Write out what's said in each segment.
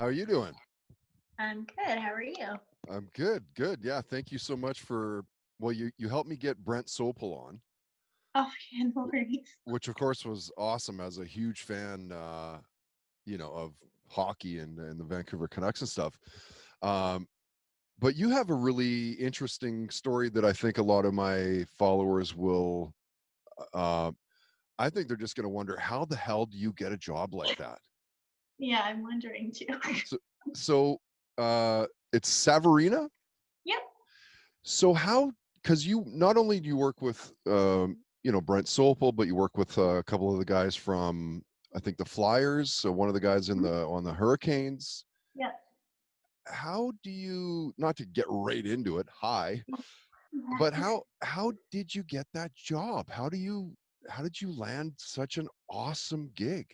How are you doing? I'm good. How are you? I'm good, good. Yeah, thank you so much for you helped me get Brent Sopel on, Oh, yeah, no worries. which of course was awesome as a huge fan of hockey and the Vancouver Canucks and stuff. Um, but you have a really interesting story that I think a lot of my followers will uh I think they're just going to wonder how the hell do you get a job like that? Yeah, I'm wondering too. So so it's Saverina. Yep. So how, because you not only do you work with Brent Sopel, but you work with a couple of the guys from I think the Flyers. So one of the guys in Mhm. the on the Hurricanes. Yep. How do you, not to get right into it, hi, but Yeah. how did you get that job? How did you land such an awesome gig?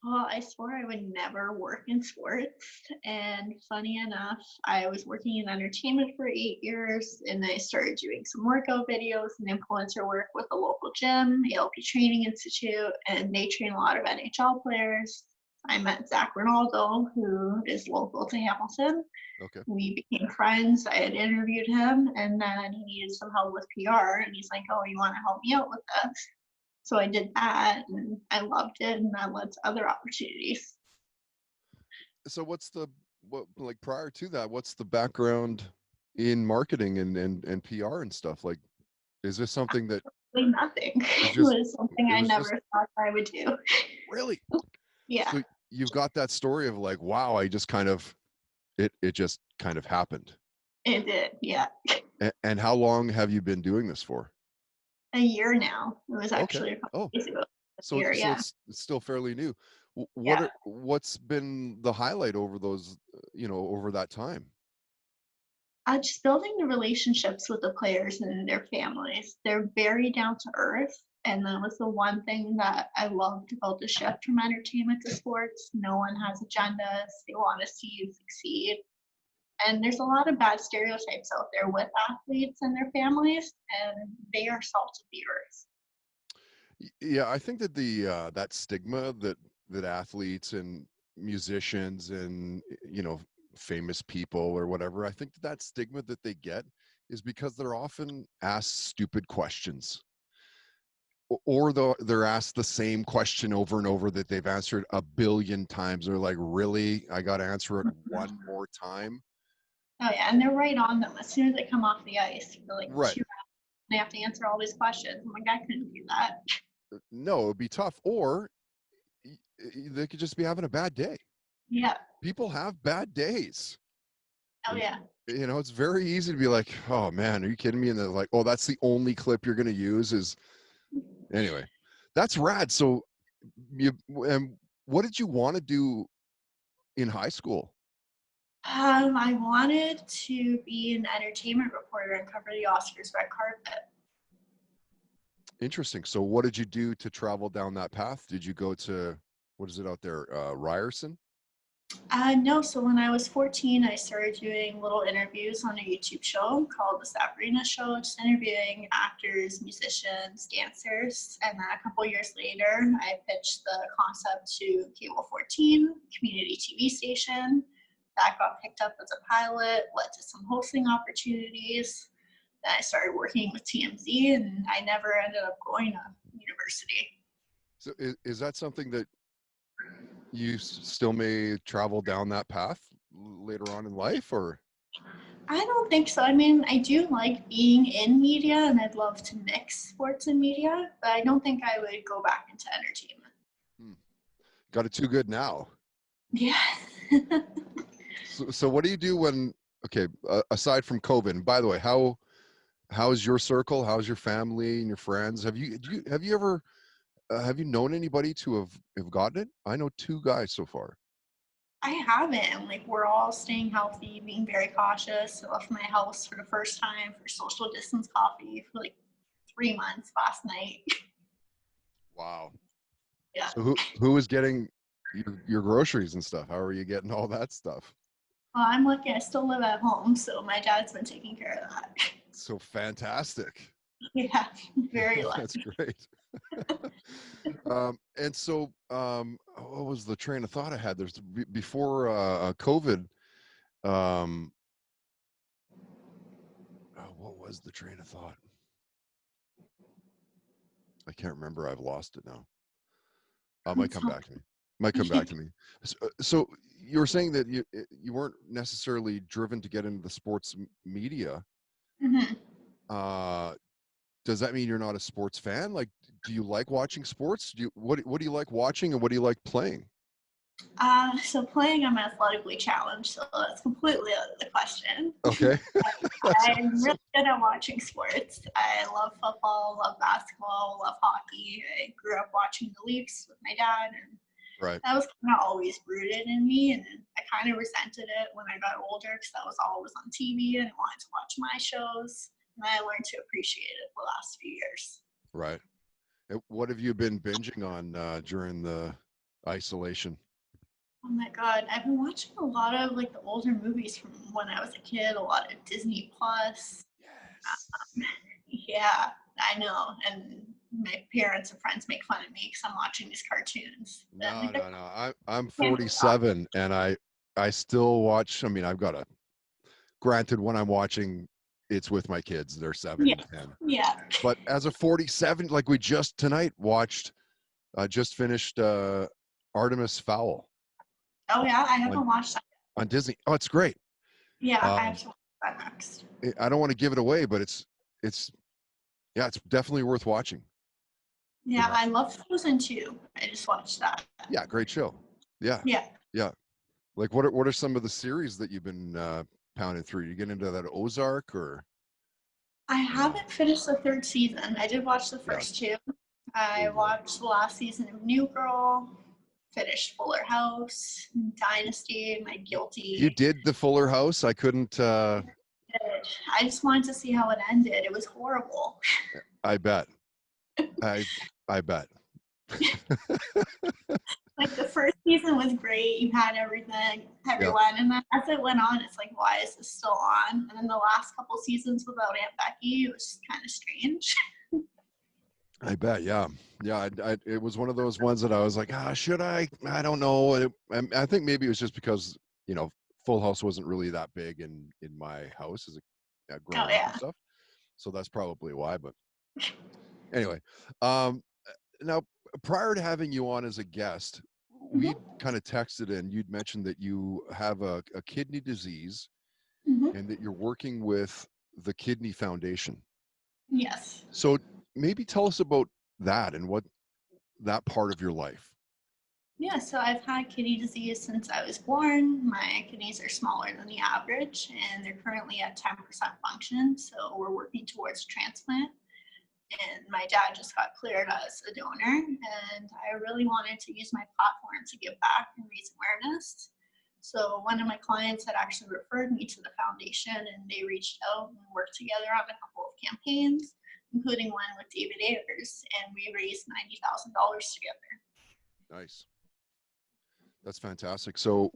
Well, I swore I would never work in sports. And funny enough, I was working in entertainment for 8 years and I started doing some workout videos and influencer work with a local gym, ALP Training Institute, and they train a lot of NHL players. I met Zach Ronaldo, who is local to Hamilton. Okay. We became friends. I had interviewed him, and then he needed some help with PR, and he's like, "Oh, you want to help me out with this?" So I did that, and I loved it, and that led to other opportunities. So what, like, prior to that, what's the background in marketing and PR and stuff? Like, is this something that Really nothing. is It just was something it I was just never thought I would do. really? Yeah, So you've got that story of like, wow, I just kind of it just kind of happened. it did. Yeah, And how long have you been doing this for? a year now. It was Okay. actually a couple Oh, days ago. A so year. Yeah, it's still fairly new. yeah. What's been the highlight over those, over that time? Just building the relationships with the players and their families. They're very down to earth. And that was the one thing that I loved about the shift from entertainment to sports. No one has agendas. They want to see you succeed. And there's a lot of bad stereotypes out there with athletes and their families, and they are salt of the earth. Yeah, I think that the that stigma that athletes and musicians and famous people or whatever, I think that that stigma that they get is because they're often asked stupid questions, or they're asked the same question over and over that they've answered a billion times. They're like, really, I got to answer it one more time? Oh yeah, and they're right on them as soon as they come off the ice for like Right. 2 hours. They have to answer all these questions. I'm like, I couldn't do that. No, it'd be tough. Or they could just be having a bad day. Yeah. People have bad days. Oh yeah. It's very easy to be like, oh man, are you kidding me? And they're like, oh, that's the only clip you're going to use is, anyway, that's rad. So you, what did you want to do in high school? I wanted to be an entertainment reporter and cover the Oscars red carpet. Interesting. So what did you do to travel down that path? Did you go to, what is it out there? Ryerson? No, so when I was 14, I started doing little interviews on a YouTube show called The Saverina Show, just interviewing actors, musicians, dancers. And then a couple years later, I pitched the concept to Cable 14, community TV station. That got picked up as a pilot, led to some hosting opportunities. Then I started working with TMZ, and I never ended up going to university. So is that something that you still may travel down that path later on in life, or? I don't think so. I mean, I do like being in media and I'd love to mix sports and media, but I don't think I would go back into entertainment. Hmm. Got it too good now. Yeah. So what do you do when, okay, aside from COVID, and by the way, how's your circle? How's your family and your friends? Have you ever have you known anybody to have gotten it? I know two guys so far. I haven't. Like, we're all staying healthy, being very cautious. I left my house for the first time for social distance coffee for like 3 months last night. Wow. Yeah. So who is getting your groceries and stuff? How are you getting all that stuff? Well, I'm lucky I still live at home, so my dad's been taking care of that. So fantastic. Yeah, very That's lucky. great. And so, what was the train of thought I had? Before COVID. Um, what was the train of thought? I can't remember. I've lost it now. Might It's come back to me. Might come back to me. So you were saying that you weren't necessarily driven to get into the sports media. Mhm. Uh, does that mean you're not a sports fan? Like, do you like watching sports? What do you like watching, and what do you like playing? So playing, I'm athletically challenged, so that's completely out of the question. Okay. That's I'm awesome. really good at watching sports. I love football, love basketball, love hockey. I grew up watching the Leafs with my dad, and Right. that was kind of always rooted in me. And I kind of resented it when I got older because that was always on TV, and I wanted to watch my shows. And I learned to appreciate it the last few years. Right. What have you been binging on during the isolation? Oh my god, I've been watching a lot of like the older movies from when I was a kid, a lot of Disney Plus. Yes. Yeah, I know. And my parents and friends make fun of me because I'm watching these cartoons. And No, like I no, no. I'm can't stop. 47, and I still watch. I mean, I've got a granted when I'm watching, it's with my kids. They're 7 Yeah, and 10. yeah. But as a 47, like we just tonight watched, just finished Artemis Fowl Oh yeah, I on haven't watched that. on Disney. Oh, it's great. Yeah, I have Um, to watch that next. I don't want to give it away, but it's yeah, it's definitely worth watching. You Yeah, know, I love Frozen too. I just watched that. yeah, great show. Yeah, Yeah. yeah. Like what are some of the series that you've been pounding through? You get into that Ozark or I uh, haven't finished the third season. I did watch the yeah, first two. there I you go. watched the last season of New Girl, finished Fuller House, Dynasty, my You guilty. did the Fuller House. I couldn't. I just wanted to see how it ended. It was horrible. I bet. I I bet. Like the first season was great. You had everything, Yeah, everyone, and then as it went on, it's like, why is this still on? And then the last couple seasons without Aunt Becky, it was just kind of strange. I bet. Yeah, yeah. It was one of those ones that I was like, should I? I don't know. I think maybe it was just because Full House wasn't really that big in my house as Oh growing up and yeah. stuff. So that's probably why. But anyway, um, now prior to having you on as a guest, we Mm-hmm. kind of texted and you'd mentioned that you have a kidney disease Mm-hmm. and that you're working with the Kidney Foundation. Yes. So maybe tell us about that and what that part of your life. Yeah, so I've had kidney disease since I was born. My kidneys are smaller than the average, and they're currently at 10% function. So we're working towards transplant. And my dad just got cleared as a donor, and I really wanted to use my platform to give back and raise awareness. So one of my clients had actually referred me to the foundation, and they reached out and worked together on a couple of campaigns, including one with David Ayers, and we raised $90,000 together. Nice. That's fantastic. So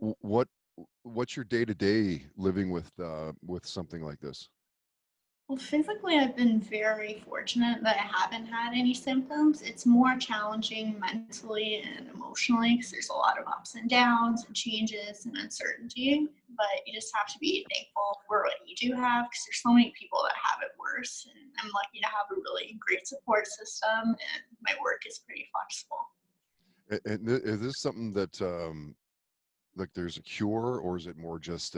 what's your day to day living with something like this? Well, physically, I've been very fortunate that I haven't had any symptoms. It's more challenging mentally and emotionally because there's a lot of ups and downs and changes and uncertainty. But you just have to be thankful for what you do have because there's so many people that have it worse. And I'm lucky to have a really great support system, and my work is pretty flexible. And is this something that like there's a cure or is it more just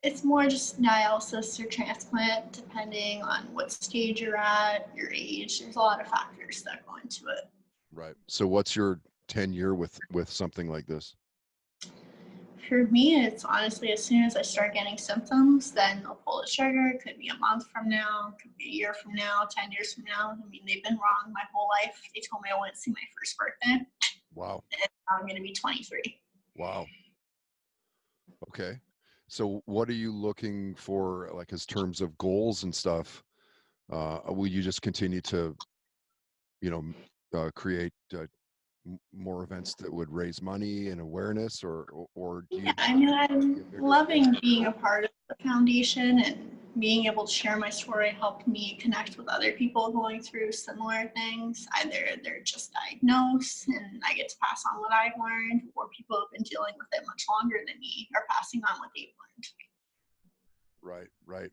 It's more just dialysis or transplant, depending on what stage you're at, your age. There's a lot of factors that go into it. right? So what's your tenure with something like this? For me, it's honestly as soon as I start getting symptoms, then I'll pull the trigger. It could be a month from now, it could be a year from now, 10 years from now. I mean, they've been wrong my whole life. They told me I wouldn't see my first birthday, and Wow. now I'm going to be 23. Wow. Okay. So what are you looking for like as terms of goals and stuff? Will you just continue to, you know, create more events that would raise money and awareness or do Yeah, you I mean, see a I'm bigger goal? loving being a part of the foundation and being able to share my story helped me connect with other people going through similar things. Either they're just diagnosed and I get to pass on what I've learned, or people who've been dealing with it much longer than me are passing on what they've learned. Right.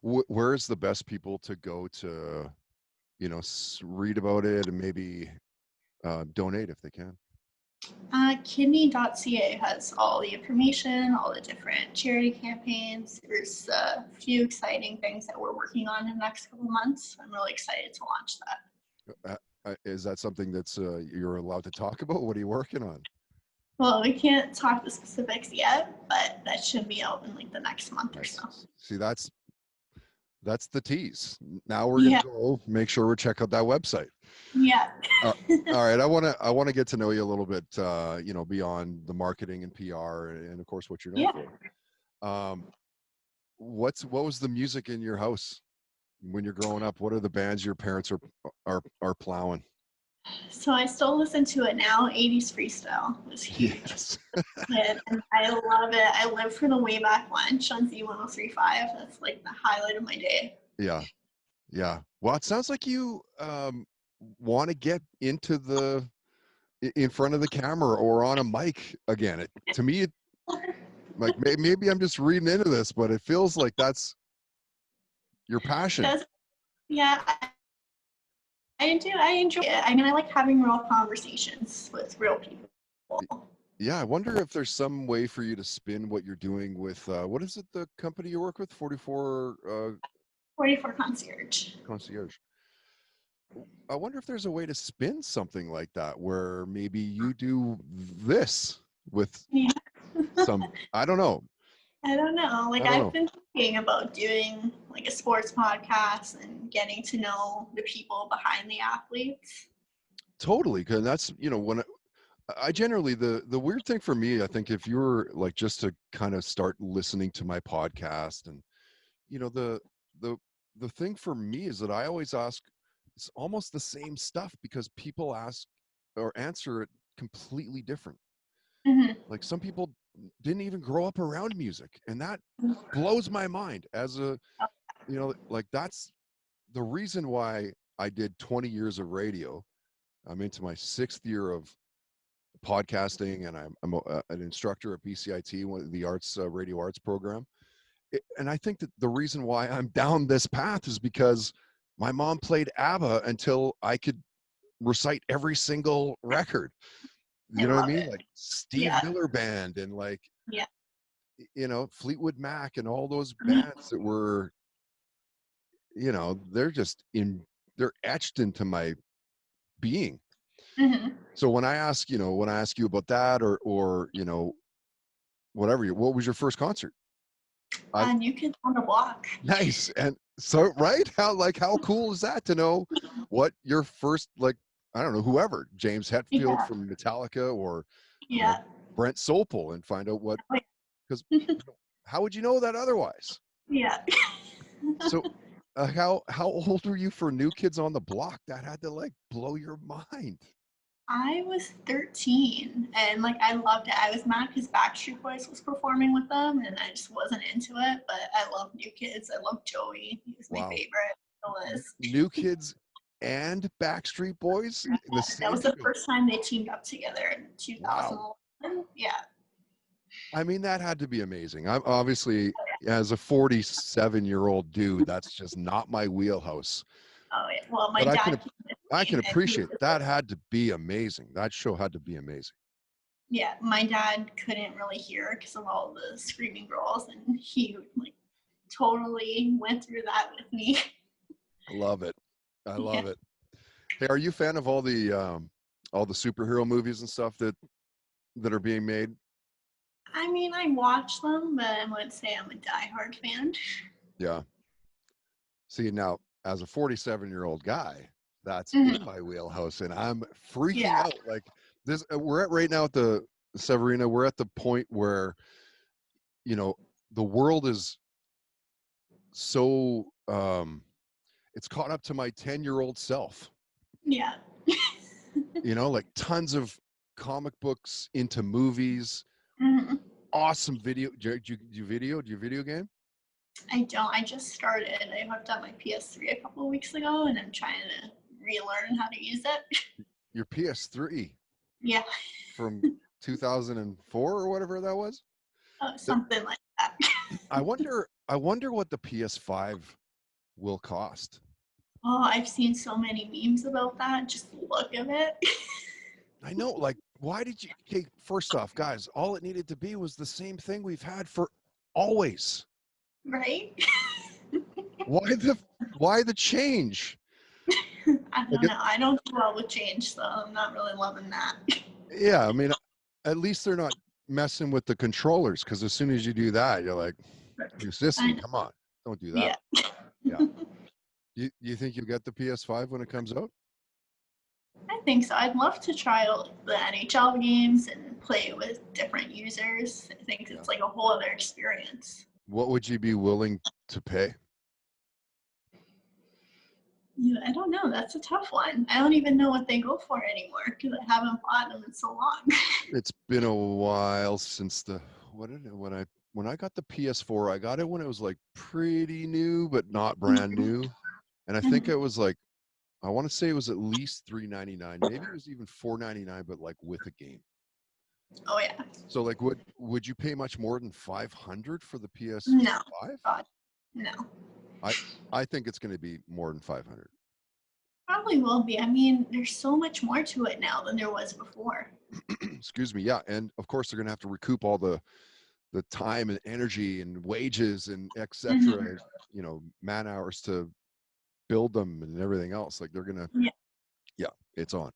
Where's the best people to go to, read about it and maybe donate if they can? Kidney.ca has all the information, all the different charity campaigns. There's a few exciting things that we're working on in the next couple months. I'm really excited to launch that. Is that something that's you're allowed to talk about? What are you working on? Well, we can't talk the specifics yet, but that should be out in like the next month or so. See, that's the tease. Now we're gonna go make sure we check out that website. Yeah. All right. I want to get to know you a little bit, beyond the marketing and PR and of course what you're known for. What was the music in your house when you're growing up? What are the bands your parents are plowing? So I still listen to it now. 80s freestyle was huge. Yes. And I love it. I live for the way back lunch on Z1035. That's like the highlight of my day. Yeah. Well, it sounds like you want to get into in front of the camera or on a mic again. To me, like maybe I'm just reading into this, but it feels like that's your passion. Yeah, I do. I enjoy it. I mean, I like having real conversations with real people. Yeah, I wonder if there's some way for you to spin what you're doing with what is it, the company you work with? 44 Concierge. I wonder if there's a way to spin something like that where maybe you do this with some, I don't know. Like I've been thinking about doing like a sports podcast and getting to know the people behind the athletes. Totally, because that's, when I generally, the weird thing for me, I think if you're like just to kind of start listening to my podcast and, the thing for me is that I always ask, it's almost the same stuff because people ask or answer it completely different. Mm-hmm. Like some people didn't even grow up around music, and that blows my mind as a, like that's the reason why I did 20 years of radio. I'm into my 6th year of podcasting, and I'm an instructor at BCIT, one of the arts radio arts program. And I think that the reason why I'm down this path is because my mom played ABBA until I could recite every single record. You know what I mean? Like Steve Miller Band and like, Fleetwood Mac and all those bands that were, they're etched into my being. Mm-hmm. So when I ask you about that or whatever, what was your first concert? New Kids on the Block. Nice. And so, right? How cool is that to know what your first, like, I don't know, whoever, James Hetfield from Metallica or Brent Sopel, and find out what, because how would you know that otherwise? Yeah. So how old were you for New Kids on the Block? That had to like blow your mind. I was 13 and like I loved it. I was mad because Backstreet Boys was performing with them and I just wasn't into it, but I love New Kids. I love Joey. He was my favorite on the list. New Kids and Backstreet Boys? That was the first time they teamed up together in 2011. Wow. Yeah. I mean, that had to be amazing. I'm obviously, as a 47-year-old dude, that's just not my wheelhouse. Oh yeah. Well, my dad. I can appreciate that. Had to be amazing. That show had to be amazing. Yeah, my dad couldn't really hear because of all the screaming girls, and he like totally went through that with me. I love it. I love it. Hey, are you a fan of all the superhero movies and stuff that are being made? I mean, I watch them, but I wouldn't say I'm a diehard fan. Yeah. See, now, as a 47-year-old guy, that's in my wheelhouse, and I'm freaking out. Like this, we're at right now at the Saverina. We're at the point where, the world is so it's caught up to my 10-year-old self. Yeah. Like tons of comic books into movies. Awesome video. Do you video game? I don't. I just started. I hooked up my PS3 a couple of weeks ago, and I'm trying to relearn how to use it. Your PS3 Yeah, from 2004 or whatever that was. something like that. I wonder what the PS5 will cost. Oh, I've seen so many memes about that. Just the look of it. I know, like, why did you? Okay, first off, guys, all it needed to be was the same thing we've had for always. Right? Why the change? I Like don't know. I don't do well with change, so I'm not really loving that. yeah, I mean, at least they're not messing with the controllers, because as soon as you do that, you're like, new I system, know. come on, don't do that. Yeah. Yeah. You think you'll get the PS5 when it comes out? I think so. I'd love to try out the NHL games and play with different users. I think Yeah. it's like a whole other experience. What would you be willing to pay? Yeah, I don't know. That's a tough one. I don't even know what they go for anymore because I haven't bought them in so long. It's been a while since when I got the PS4, I got it when it was like pretty new, but not brand new. And I think it was like, I want to say it was at least $3.99. Maybe it was even $4.99, but like with a game. Oh yeah. So like, would you pay much more than $500 for the No. PS5? God. No. I think it's going to be more than $500. Probably will be. I mean, there's so much more to it now than there was before. Excuse me. Yeah, and of course they're going to have to recoup all the time and energy and wages and etc. You know, man hours to build them and everything else. Like they're gonna, Yeah. yeah, it's on.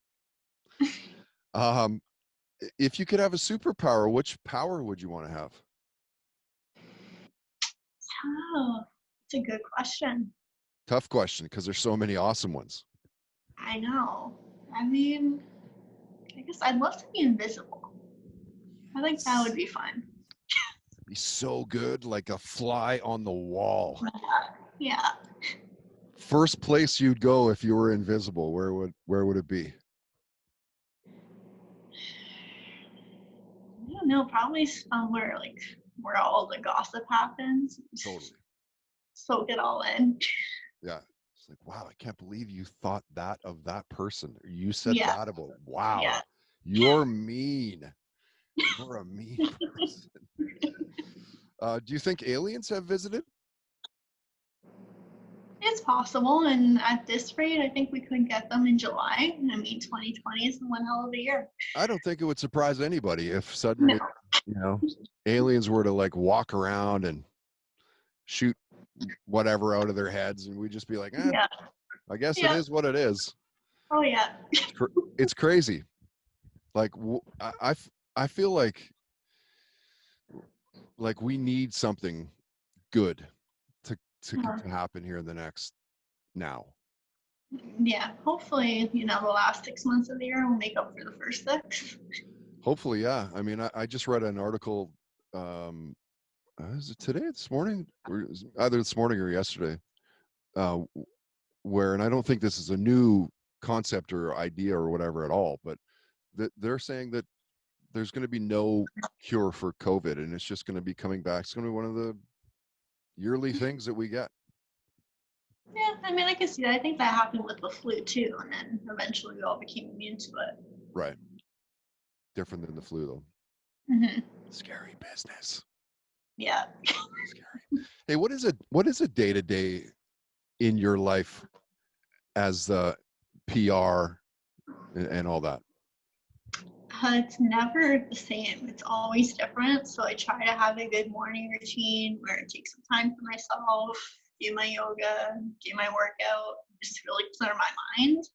Um, if you could have a superpower, which power would you want to have? Oh, it's a good question. Tough question because there's so many awesome ones. I know. I mean, I guess I'd love to be invisible. I think that would be fun. Be so good, like a fly on the wall. Yeah. First place you'd go if you were invisible, where would it be? I don't know. Probably somewhere like where all the gossip happens. Totally. Soak it all in. Yeah. It's like, wow, I can't believe you thought that of that person. Or you said Yeah. that about, wow, Yeah. you're mean. You're a mean person. Do you think aliens have visited? It's possible. And at this rate, I think we could get them in July. I mean, 2020 is one hell of a year. I don't think it would surprise anybody if No. suddenly, aliens were to like walk around and shoot whatever out of their heads, and we'd just be like, Yeah. I guess it Yeah. is what it is. Oh, yeah. It's crazy. Like I feel like we need something good to happen here in the next now. Yeah. Hopefully, the last 6 months of the year will make up for the first 6. Hopefully, yeah. I mean, I just read an article. Is it today, this morning, or either this morning or yesterday? Where, and I don't think this is a new concept or idea or whatever at all, but they're saying that there's going to be no cure for COVID, and it's just going to be coming back. It's going to be one of the yearly things that we get. Yeah, I mean, I can see that. I think that happened with the flu too, and then eventually we all became immune to it. Right. Different than the flu, though. Mm-hmm. Scary business. Yeah. Scary. Hey, what is a day-to-day in your life as the PR and all that? It's never the same. It's always different. So I try to have a good morning routine where I take some time for myself, do my yoga, do my workout, just really clear my mind.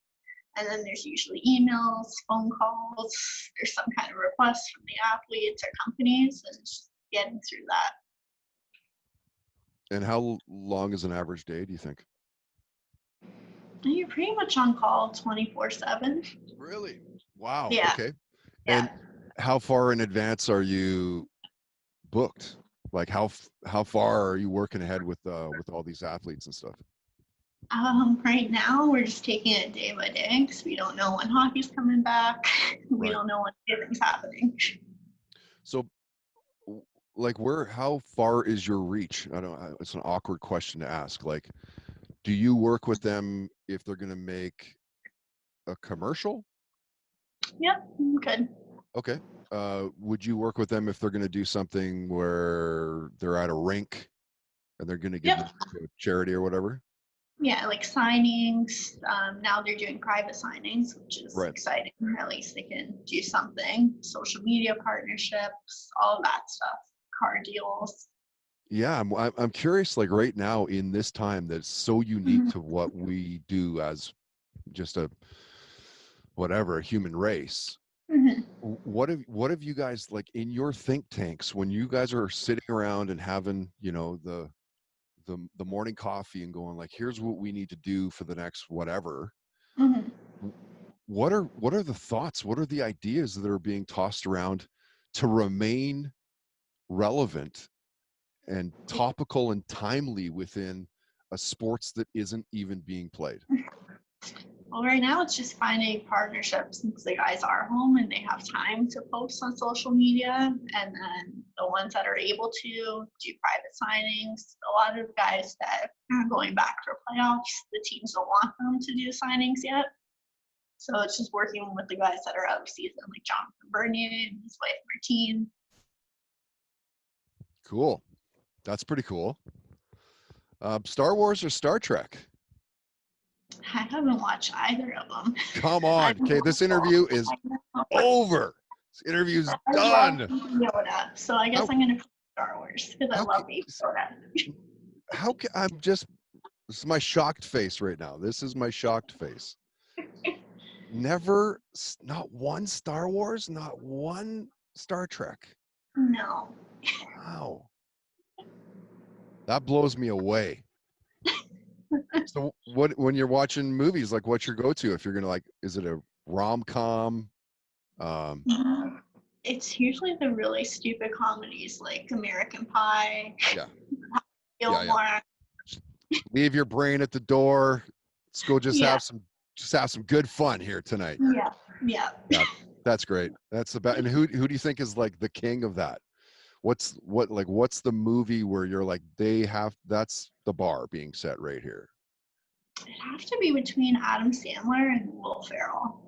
And then there's usually emails, phone calls, there's some kind of request from the athletes or companies, and just getting through that. And how long is an average day, do you think? And you're pretty much on call 24/7. Really? Wow. Yeah. Okay. Yeah. And how far in advance are you booked? Like how far are you working ahead with all these athletes and stuff? Right now we're just taking it day by day because we don't know when hockey's coming back. We Right. don't know when everything's happening. So like how far is your reach? It's an awkward question to ask. Like, do you work with them if they're going to make a commercial? Yep, I'm good. Okay. Would you work with them if they're going to do something where they're at a rink and they're going to give Yep. money to a charity or whatever? Yeah, like signings. Now they're doing private signings, which is Right. exciting. At least they can do something. Social media partnerships, all of that stuff. Car deals. Yeah, I'm curious. Like right now in this time that's so unique to what we do as just a human race. Mm-hmm. What have you guys, like, in your think tanks when you guys are sitting around and having, the morning coffee and going like, here's what we need to do for the next whatever. Mm-hmm. What are the thoughts? What are the ideas that are being tossed around to remain relevant and topical and timely within a sports that isn't even being played? Well, right now it's just finding partnerships since the guys are home and they have time to post on social media. And then the ones that are able to do private signings. A lot of guys that are going back for playoffs, the teams don't want them to do signings yet. So it's just working with the guys that are out of season, like Jonathan Bernier and his wife Martine. Cool. That's pretty cool. Star Wars or Star Trek? I haven't watched either of them. Come on. Okay, this interview is over. This interview's done. I love Yoda, so I guess I'm going to put Star Wars because I love Baby Yoda. I'm just, this is my shocked face right now. This is my shocked face. Never, not one Star Wars, not one Star Trek. No. Wow. That blows me away. So when you're watching movies, like, what's your go-to? If you're gonna, like, is it a rom-com? It's usually the really stupid comedies like American Pie. Yeah. Gilmore. Leave your brain at the door. Let's go have some good fun here tonight. Yeah. That's great. That's the best. And who do you think is like the king of that? What's the movie where you're like, that's the bar being set right here? It'd have to be between Adam Sandler and Will Farrell.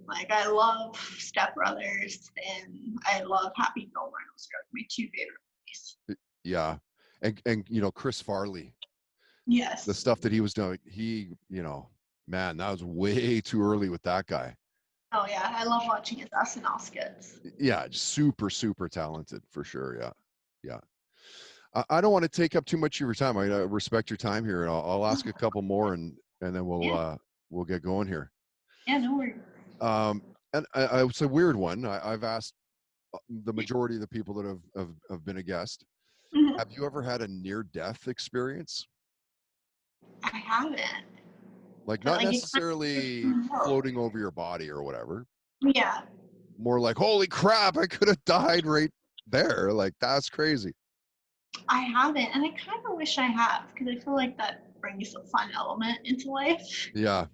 Like, I love Step Brothers and I love Happy Gilmore. Those are my two favorite movies. Yeah. And Chris Farley. Yes. The stuff that he was doing, man, that was way too early with that guy. Oh yeah, I love watching his SNL skits. Yeah, super, super talented for sure. Yeah. I don't want to take up too much of your time. I respect your time here, and I'll ask a couple more, and then we'll get going here. Yeah, no worries. And it's a weird one. I've asked the majority of the people that have been a guest. Mm-hmm. Have you ever had a near-death experience? I haven't. Like, not necessarily floating over your body or whatever. Yeah. More like, holy crap, I could have died right there. Like, that's crazy. I haven't, and I kind of wish I have, because I feel like that brings a fun element into life. Yeah.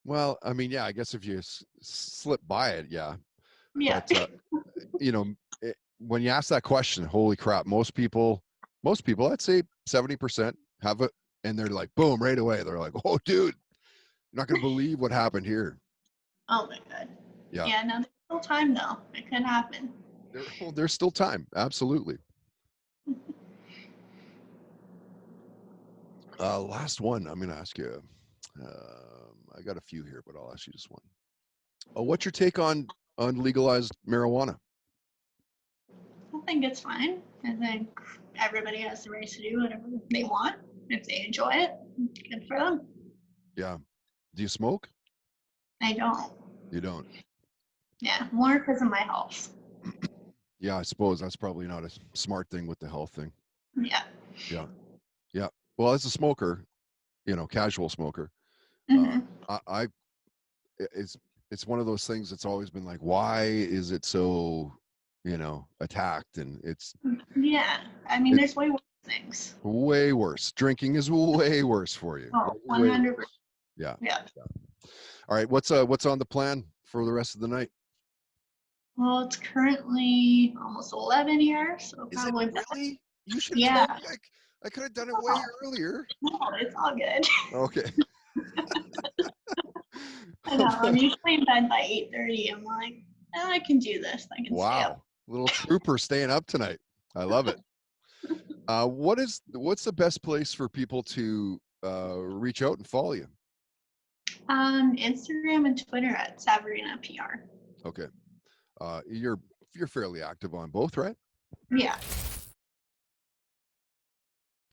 Well, I mean, yeah, I guess if you slip by it, yeah. Yeah. But, when you ask that question, holy crap, most people, I'd say 70% have it, and they're like, boom, right away. They're like, oh, dude, you're not going to believe what happened here. Oh, my God. Yeah. Yeah, no, there's still time, though. It could happen. There's still time. Absolutely. Last one. I'm going to ask you. I got a few here, but I'll ask you just one. What's your take on legalized marijuana? I think it's fine. I think everybody has the right to do whatever they want. If they enjoy it, good for them. Yeah. Do you smoke? I don't. You don't? Yeah, more because of my health. Yeah, I suppose that's probably not a smart thing with the health thing. Yeah. Yeah. Well, as a smoker, casual smoker, mm-hmm. It's one of those things that's always been like, why is it so, attacked? And it's, yeah, I mean, there's way worse things. Way worse. Drinking is way worse for you. Oh, 100%. Yeah. All right. What's on the plan for the rest of the night? Well, it's currently almost 11 years, so Is it probably really? You should have yeah. told me. I could have done it way earlier. No, it's all good. Okay. I know. I'm usually in bed by 8:30. I'm like, I can do this. I can stay up. Wow. Little trooper staying up tonight. I love it. What's the best place for people to reach out and follow you? Instagram and Twitter at Saverina PR. Okay. You're fairly active on both, right? Yeah.